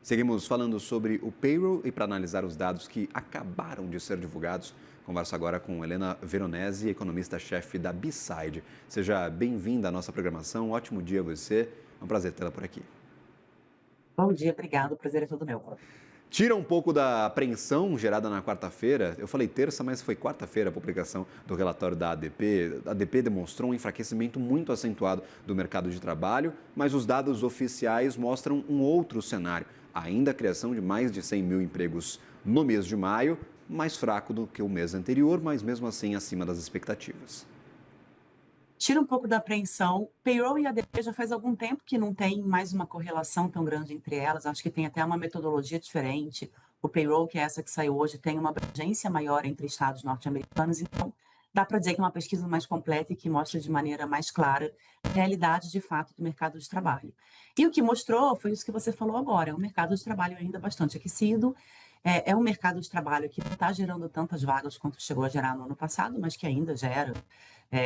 Seguimos falando sobre o payroll e para analisar os dados que acabaram de ser divulgados, converso agora com Helena Veronese, economista-chefe da B-Side. Seja bem-vinda à nossa programação, um ótimo dia a você, é um prazer tê-la por aqui. Bom dia, obrigado. O prazer é todo meu. Tira um pouco da apreensão gerada na quarta-feira, eu falei terça, mas foi quarta-feira a publicação do relatório da ADP. A ADP demonstrou um enfraquecimento muito acentuado do mercado de trabalho, mas os dados oficiais mostram um outro cenário. Ainda a criação de mais de 100 mil empregos no mês de maio, mais fraco do que o mês anterior, mas mesmo assim acima das expectativas. Tira um pouco da apreensão. Payroll e ADP já faz algum tempo que não tem mais uma correlação tão grande entre elas. Acho que tem até uma metodologia diferente. O payroll, que é essa que saiu hoje, tem uma abrangência maior entre estados norte-americanos. Então, dá para dizer que é uma pesquisa mais completa e que mostra de maneira mais clara a realidade de fato do mercado de trabalho. E o que mostrou foi isso que você falou agora: é um mercado de trabalho ainda bastante aquecido. É um mercado de trabalho que não está gerando tantas vagas quanto chegou a gerar no ano passado, mas que ainda gera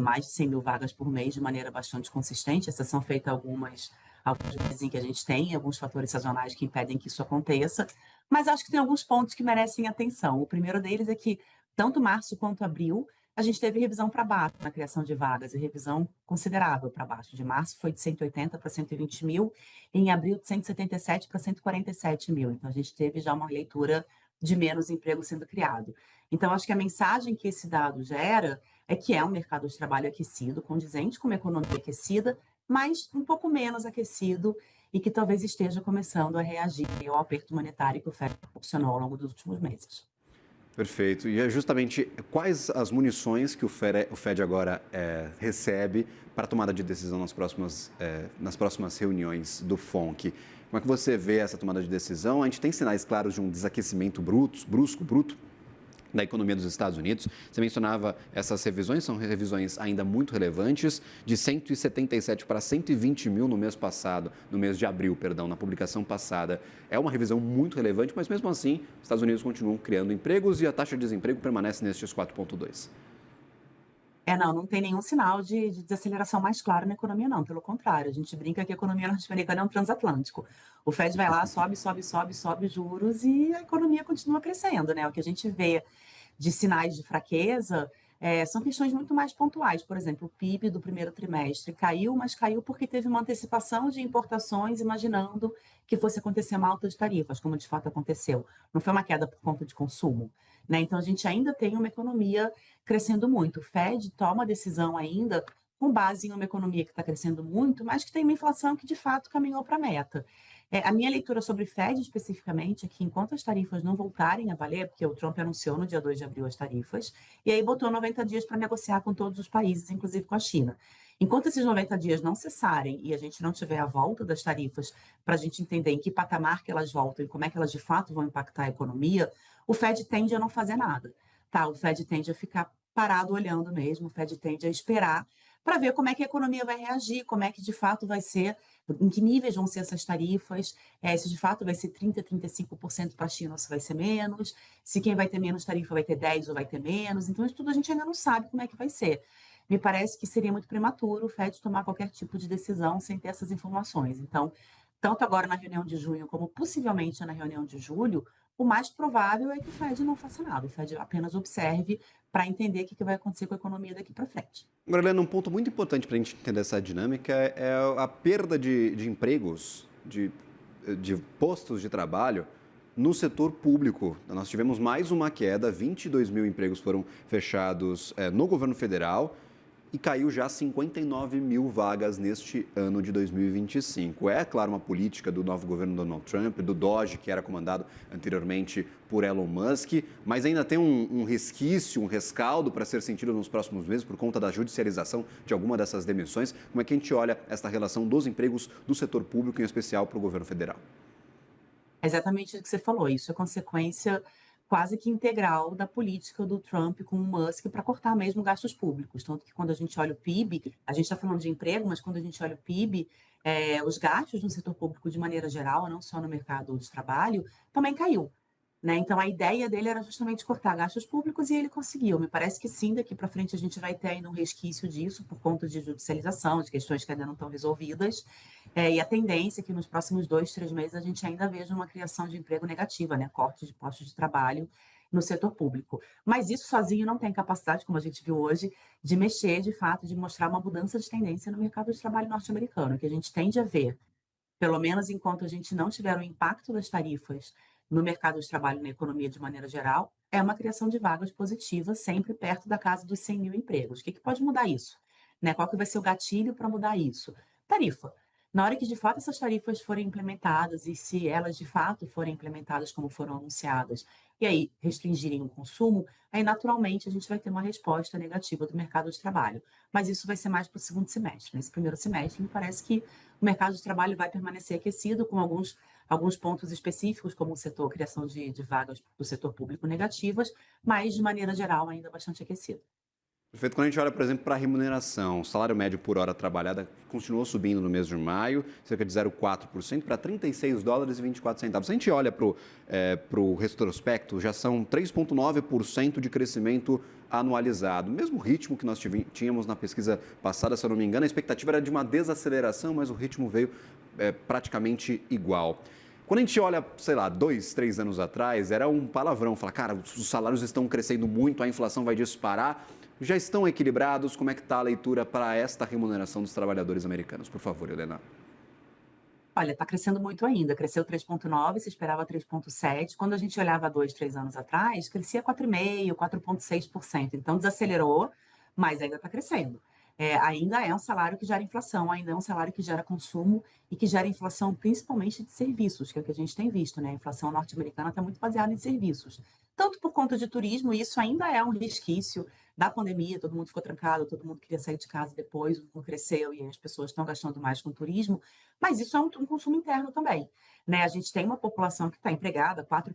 mais de 100 mil vagas por mês de maneira bastante consistente. Exceção feita alguns meses em que a gente tem alguns fatores sazonais que impedem que isso aconteça, mas acho que tem alguns pontos que merecem atenção. O primeiro deles é que, tanto março quanto abril, a gente teve revisão para baixo na criação de vagas, e revisão considerável para baixo. De março foi de 180 para 120 mil, e em abril de 177 para 147 mil. Então, a gente teve já uma leitura de menos emprego sendo criado. Então, acho que a mensagem que esse dado gera é que é um mercado de trabalho aquecido, condizente com uma economia aquecida, mas um pouco menos aquecido e que talvez esteja começando a reagir ao aperto monetário que o FED proporcionou ao longo dos últimos meses. Perfeito. E é justamente quais as munições que o Fed agora recebe para a tomada de decisão nas próximas reuniões do FONC? Como é que você vê essa tomada de decisão? A gente tem sinais claros de um desaquecimento bruto, da economia dos Estados Unidos. Você mencionava essas revisões, são revisões ainda muito relevantes, de 177 para 120 mil no mês passado, no mês de abril, perdão, na publicação passada. É uma revisão muito relevante, mas mesmo assim, os Estados Unidos continuam criando empregos e a taxa de desemprego permanece nestes 4,2. Não tem nenhum sinal de desaceleração mais claro na economia, não. Pelo contrário, a gente brinca que a economia norte-americana é um transatlântico. O Fed vai lá, sobe, sobe, sobe, sobe os juros e a economia continua crescendo, né? O que a gente vê de sinais de fraqueza são questões muito mais pontuais. Por exemplo, o PIB do primeiro trimestre caiu, mas caiu porque teve uma antecipação de importações, imaginando que fosse acontecer uma alta de tarifas, como de fato aconteceu. Não foi uma queda por conta de consumo, né? Então, a gente ainda tem uma economia crescendo muito. O Fed toma a decisão ainda com base em uma economia que está crescendo muito, mas que tem uma inflação que de fato caminhou para a meta. A minha leitura sobre Fed especificamente é que enquanto as tarifas não voltarem a valer, porque o Trump anunciou no dia 2 de abril as tarifas, e aí botou 90 dias para negociar com todos os países, inclusive com a China. Enquanto esses 90 dias não cessarem e a gente não tiver a volta das tarifas para a gente entender em que patamar que elas voltam e como é que elas de fato vão impactar a economia, o Fed tende a não fazer nada. Tá? O Fed tende a ficar parado olhando mesmo, o Fed tende a esperar para ver como é que a economia vai reagir, como é que de fato vai ser, em que níveis vão ser essas tarifas, se de fato vai ser 30%, 35% para a China ou se vai ser menos, se quem vai ter menos tarifa vai ter 10 ou vai ter menos. Então, isso tudo a gente ainda não sabe como é que vai ser. Me parece que seria muito prematuro o Fed tomar qualquer tipo de decisão sem ter essas informações. Então, tanto agora na reunião de junho como possivelmente na reunião de julho, o mais provável é que o Fed não faça nada, o Fed apenas observe para entender o que vai acontecer com a economia daqui para frente. Agora, Helena, um ponto muito importante para a gente entender essa dinâmica é a perda de empregos, de postos de trabalho no setor público. Nós tivemos mais uma queda, 22 mil empregos foram fechados no governo federal e caiu já 59 mil vagas neste ano de 2025. É, claro, uma política do novo governo Donald Trump, do DOGE, que era comandado anteriormente por Elon Musk, mas ainda tem um resquício, um rescaldo para ser sentido nos próximos meses por conta da judicialização de alguma dessas demissões. Como é que a gente olha esta relação dos empregos do setor público, em especial para o governo federal? É exatamente o que você falou, isso é consequência quase que integral da política do Trump com o Musk para cortar mesmo gastos públicos. Tanto que quando a gente olha o PIB, a gente está falando de emprego, mas quando a gente olha o PIB, os gastos no setor público de maneira geral, não só no mercado de trabalho, também caiu. né? Então, a ideia dele era justamente cortar gastos públicos e ele conseguiu. Me parece que sim, daqui para frente a gente vai ter ainda um resquício disso por conta de judicialização, de questões que ainda não estão resolvidas. E a tendência é que nos próximos 2, 3 meses a gente ainda veja uma criação de emprego negativa, né? Corte de postos de trabalho no setor público. Mas isso sozinho não tem capacidade, como a gente viu hoje, de mexer, de fato, de mostrar uma mudança de tendência no mercado de trabalho norte-americano, que a gente tende a ver pelo menos enquanto a gente não tiver o impacto das tarifas no mercado de trabalho e na economia de maneira geral, é uma criação de vagas positiva, sempre perto da casa dos 100 mil empregos. O que pode mudar isso? Né? Qual que vai ser o gatilho para mudar isso? Tarifa. Na hora que de fato essas tarifas forem implementadas e se elas de fato forem implementadas como foram anunciadas, e aí restringirem o consumo, aí naturalmente a gente vai ter uma resposta negativa do mercado de trabalho. Mas isso vai ser mais para o segundo semestre. Nesse primeiro semestre, me parece que o mercado de trabalho vai permanecer aquecido com alguns pontos específicos, como o setor, criação de vagas do setor público negativas, mas de maneira geral ainda bastante aquecido. Perfeito. Quando a gente olha, por exemplo, para a remuneração, o salário médio por hora trabalhada continuou subindo no mês de maio, cerca de 0,4% para 36 dólares e 24 centavos. Se a gente olha para o retrospecto, já são 3,9% de crescimento anualizado. Mesmo ritmo que nós tínhamos na pesquisa passada, se eu não me engano, a expectativa era de uma desaceleração, mas o ritmo veio praticamente igual. Quando a gente olha, sei lá, 2, 3 anos atrás, era um palavrão, falar, cara, os salários estão crescendo muito, a inflação vai disparar. Já estão equilibrados? Como é que está a leitura para esta remuneração dos trabalhadores americanos? Por favor, Helena. Olha, está crescendo muito ainda, cresceu 3,9, se esperava 3,7. Quando a gente olhava 2, 3 anos atrás, crescia 4,5, 4,6%. Então desacelerou, mas ainda está crescendo. Ainda é um salário que gera inflação, ainda é um salário que gera consumo e que gera inflação principalmente de serviços, que é o que a gente tem visto, né? A inflação norte-americana está muito baseada em serviços. Tanto por conta de turismo, e isso ainda é um resquício da pandemia, todo mundo ficou trancado, todo mundo queria sair de casa depois, o mundo cresceu e as pessoas estão gastando mais com turismo, mas isso é um consumo interno também, né? A gente tem uma população que está empregada, 4%,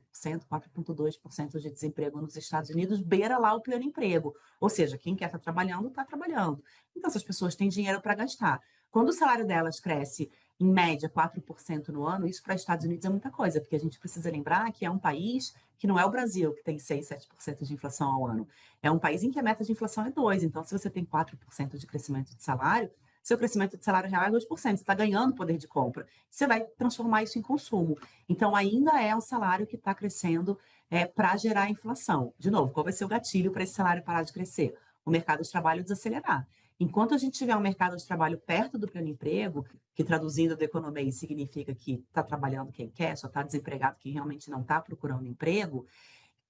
4,2% de desemprego nos Estados Unidos, beira lá o pleno emprego. Ou seja, quem quer estar trabalhando, está trabalhando. Então, essas pessoas têm dinheiro para gastar. Quando o salário delas cresce, em média, 4% no ano, isso para os Estados Unidos é muita coisa, porque a gente precisa lembrar que é um país que não é o Brasil, que tem 6, 7% de inflação ao ano. É um país em que a meta de inflação é 2%. Então, se você tem 4% de crescimento de salário, seu crescimento de salário real é 2%, você está ganhando poder de compra. Você vai transformar isso em consumo. Então, ainda é um salário que está crescendo para gerar inflação. De novo, qual vai ser o gatilho para esse salário parar de crescer? O mercado de trabalho desacelerar. Enquanto a gente tiver um mercado de trabalho perto do pleno emprego, que traduzindo da economia significa que está trabalhando quem quer, só está desempregado quem realmente não está procurando emprego,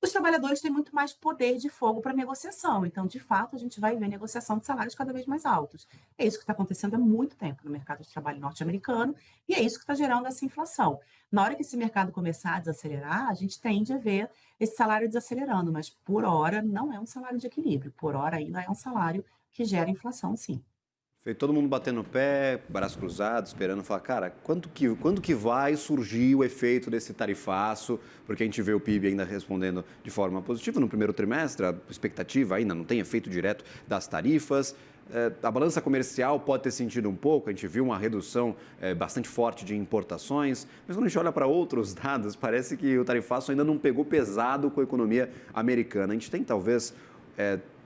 os trabalhadores têm muito mais poder de fogo para negociação. Então, de fato, a gente vai ver negociação de salários cada vez mais altos. É isso que está acontecendo há muito tempo no mercado de trabalho norte-americano e é isso que está gerando essa inflação. Na hora que esse mercado começar a desacelerar, a gente tende a ver esse salário desacelerando, mas por hora não é um salário de equilíbrio. Por hora ainda é um salário que gera inflação, sim. Foi todo mundo batendo o pé, braço cruzado, esperando falar, cara, quando que vai surgir o efeito desse tarifaço? Porque a gente vê o PIB ainda respondendo de forma positiva no primeiro trimestre, a expectativa ainda não tem efeito direto das tarifas. A balança comercial pode ter sentido um pouco, a gente viu uma redução bastante forte de importações, mas quando a gente olha para outros dados, parece que o tarifaço ainda não pegou pesado com a economia americana. A gente tem talvez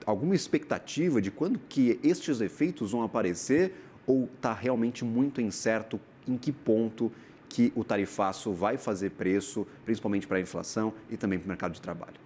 alguma expectativa de quando que estes efeitos vão aparecer ou está realmente muito incerto em que ponto que o tarifaço vai fazer preço, principalmente para a inflação e também para o mercado de trabalho?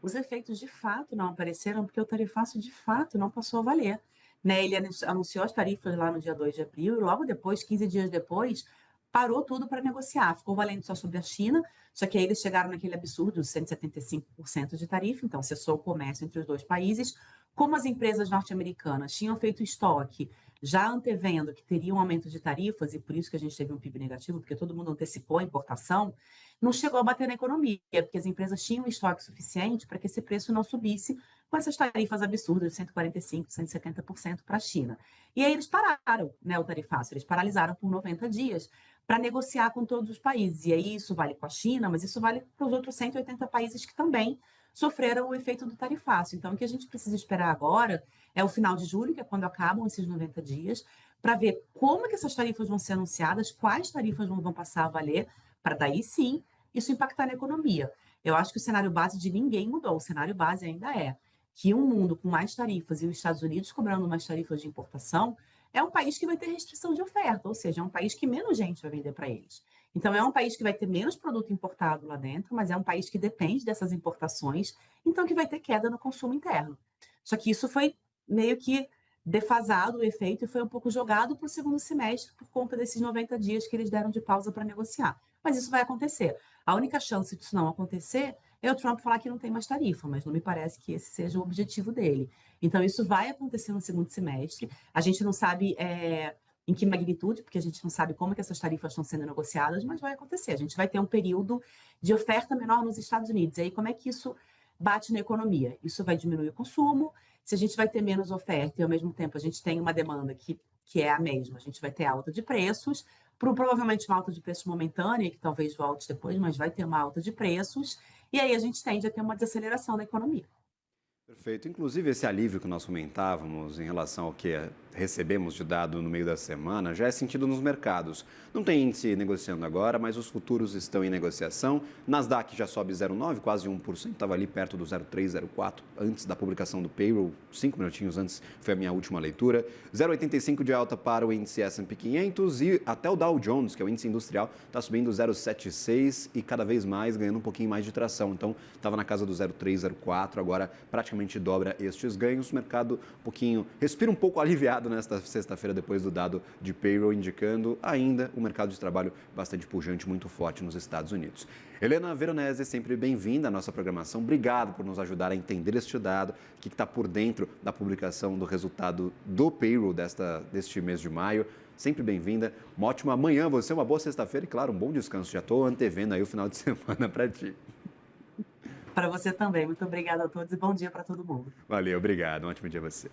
Os efeitos de fato não apareceram, porque o tarifaço de fato não passou a valer, né? Ele anunciou as tarifas lá no dia 2 de abril e logo depois, 15 dias depois, parou tudo para negociar. Ficou valendo só sobre a China, só que aí eles chegaram naquele absurdo de 175% de tarifa, então cessou o comércio entre os dois países. Como as empresas norte-americanas tinham feito estoque, já antevendo que teria um aumento de tarifas, e por isso que a gente teve um PIB negativo, porque todo mundo antecipou a importação, não chegou a bater na economia, porque as empresas tinham estoque suficiente para que esse preço não subisse com essas tarifas absurdas de 145%, 170% para a China. E aí eles pararam, né, o tarifaço, eles paralisaram por 90 dias para negociar com todos os países. E aí isso vale com a China, mas isso vale para os outros 180 países que também sofreram o efeito do tarifaço. Então, o que a gente precisa esperar agora é o final de julho, que é quando acabam esses 90 dias, para ver como que essas tarifas vão ser anunciadas, quais tarifas vão passar a valer, para daí sim isso impactar na economia. Eu acho que o cenário base de ninguém mudou, o cenário base ainda é que um mundo com mais tarifas e os Estados Unidos cobrando mais tarifas de importação é um país que vai ter restrição de oferta, ou seja, é um país que menos gente vai vender para eles. Então, é um país que vai ter menos produto importado lá dentro, mas é um país que depende dessas importações, então que vai ter queda no consumo interno. Só que isso foi meio que defasado o efeito e foi um pouco jogado para o segundo semestre por conta desses 90 dias que eles deram de pausa para negociar. Mas isso vai acontecer. A única chance disso não acontecer é o Trump falar que não tem mais tarifa, mas não me parece que esse seja o objetivo dele. Então, isso vai acontecer no segundo semestre. A gente não sabe em que magnitude, porque a gente não sabe como que essas tarifas estão sendo negociadas, mas vai acontecer. A gente vai ter um período de oferta menor nos Estados Unidos. E aí, como é que isso bate na economia? Isso vai diminuir o consumo. Se a gente vai ter menos oferta e, ao mesmo tempo, a gente tem uma demanda que é a mesma, a gente vai ter alta de preços, provavelmente uma alta de preços momentânea, que talvez volte depois, mas vai ter uma alta de preços, e aí a gente tende a ter uma desaceleração da economia. Perfeito. Inclusive, esse alívio que nós comentávamos em relação ao que recebemos de dado no meio da semana já é sentido nos mercados. Não tem índice negociando agora, mas os futuros estão em negociação. Nasdaq já sobe 0,9, quase 1%, estava ali perto do 0,3, 0,4 antes da publicação do payroll, 5 minutinhos antes foi a minha última leitura. 0,85 de alta para o índice S&P 500 e até o Dow Jones, que é o índice industrial, está subindo 0,76 e cada vez mais ganhando um pouquinho mais de tração. Então, estava na casa do 0,3, 0,4, agora praticamente dobra estes ganhos. O mercado respira um pouco aliviado nesta sexta-feira depois do dado de payroll, indicando ainda um mercado de trabalho bastante pujante, muito forte nos Estados Unidos. Helena Veronese, sempre bem-vinda à nossa programação. Obrigado por nos ajudar a entender este dado, o que está por dentro da publicação do resultado do payroll deste mês de maio. Sempre bem-vinda. Uma ótima manhã, você, uma boa sexta-feira e, claro, um bom descanso. Já estou antevendo aí o final de semana para ti. Para você também. Muito obrigada a todos e bom dia para todo mundo. Valeu, obrigado. Um ótimo dia a você.